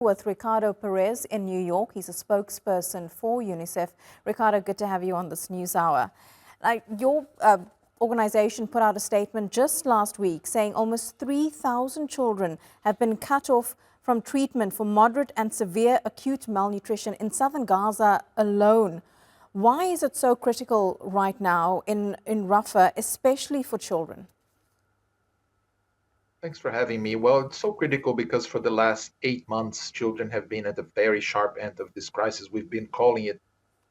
With Ricardo Pires in New York. He's a spokesperson for UNICEF. Ricardo, good to have you on this news hour. Your organization put out a statement just last week saying almost 3,000 children have been cut off from treatment for moderate and severe acute malnutrition in southern Gaza alone. Why is it so critical right now in Rafah, especially for children? Thanks for having me. Well, it's so critical because for the last 8 months, children have been at the very sharp end of this crisis. We've been calling it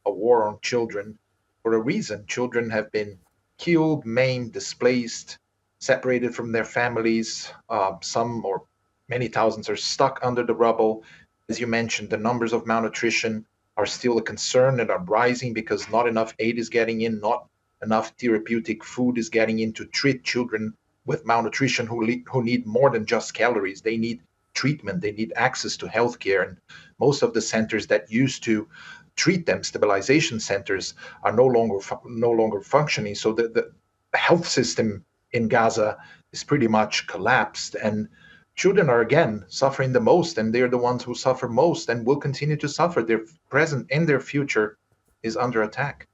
a war on children for a reason. Children have been killed, maimed, displaced, separated from their families. Some or many thousands are stuck under the rubble. As you mentioned, the numbers of malnutrition are still a concern and are rising because not enough aid is getting in, not enough therapeutic food is getting in to treat children with malnutrition who need more than just calories. They need treatment. They need access to healthcare. And most of the centers that used to treat them, stabilization centers, are no longer functioning. So the health system in Gaza is pretty much collapsed. And children are again suffering the most, and they're the ones who suffer most and will continue to suffer. Their present and their future is under attack.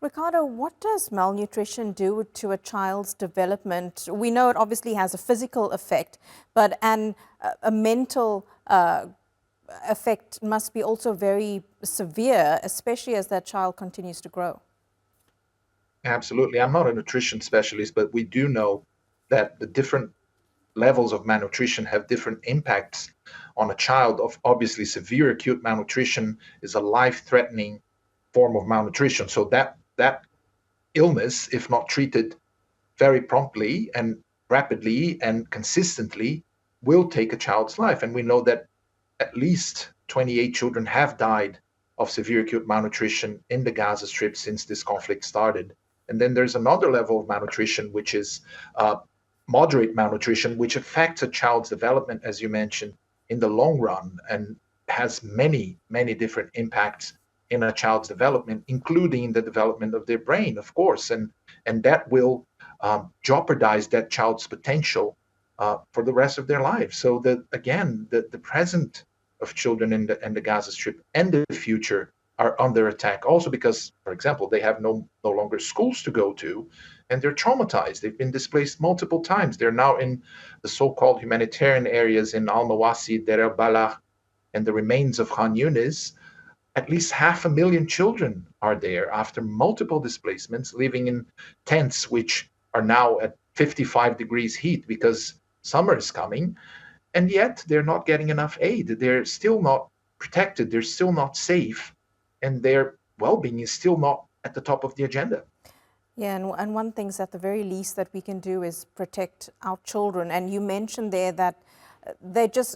Ricardo, what does malnutrition do to a child's development? We know it obviously has a physical effect, but a mental effect must be also very severe, especially as that child continues to grow. Absolutely. I'm not a nutrition specialist, but we do know that the different levels of malnutrition have different impacts on a child. Of obviously, severe acute malnutrition is a life-threatening form of malnutrition. So that illness, if not treated very promptly and rapidly and consistently, will take a child's life. And we know that at least 28 children have died of severe acute malnutrition in the Gaza Strip since this conflict started. And then there's another level of malnutrition, which is moderate malnutrition, which affects a child's development, as you mentioned, in the long run, and has many, many different impacts in a child's development, including the development of their brain, of course, and that will jeopardize that child's potential for the rest of their lives. So that again, the present of children in the Gaza Strip and the future are under attack. Also because, for example, they have no longer schools to go to, and they're traumatized. They've been displaced multiple times. They're now in the so-called humanitarian areas in Al-Mawasi, Deir al-Balah, and the remains of Khan Yunis. At least 500,000 children are there after multiple displacements, living in tents which are now at 55 degrees heat because summer is coming, and yet they're not getting enough aid. They're still not protected. They're still not safe, and their well-being is still not at the top of the agenda. Yeah, and one thing is at the very least that we can do is protect our children. And you mentioned there that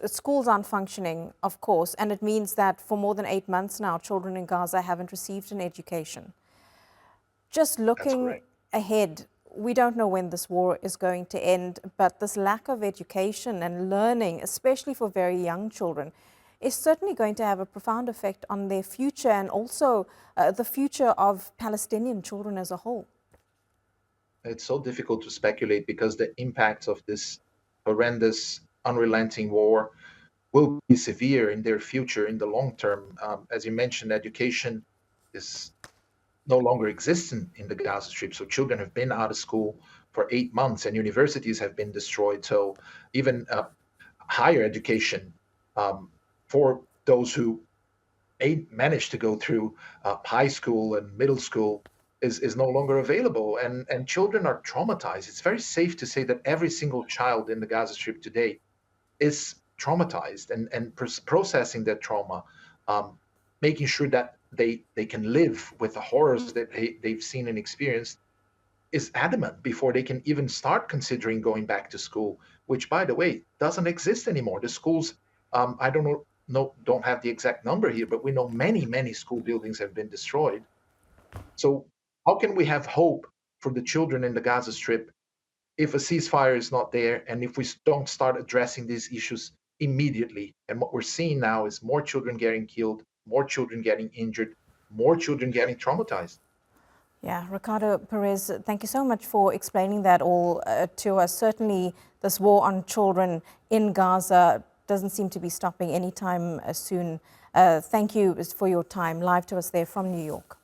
schools aren't functioning, of course, and it means that for more than 8 months now, children in Gaza haven't received an education. Just looking ahead, we don't know when this war is going to end, but this lack of education and learning, especially for very young children, is certainly going to have a profound effect on their future and also the future of Palestinian children as a whole. It's so difficult to speculate because the impacts of this horrendous, unrelenting war will be severe in their future in the long term. As you mentioned, education is no longer existent in the Gaza Strip. So children have been out of school for 8 months and universities have been destroyed. So even higher education for those who managed to go through high school and middle school is no longer available, and children are traumatized. It's very safe to say that every single child in the Gaza Strip today is traumatized, and processing that trauma, making sure that they can live with the horrors that they've seen and experienced, is adamant before they can even start considering going back to school, which, by the way, doesn't exist anymore. The schools, I don't have the exact number here, but we know many school buildings have been destroyed. So how can we have hope for the children in the Gaza Strip if a ceasefire is not there and if we don't start addressing these issues immediately? And what we're seeing now is more children getting killed, more children getting injured, more children getting traumatized. Yeah, Ricardo Pires, thank you so much for explaining that all to us. Certainly, this war on children in Gaza doesn't seem to be stopping anytime soon. Thank you for your time. Live to us there from New York.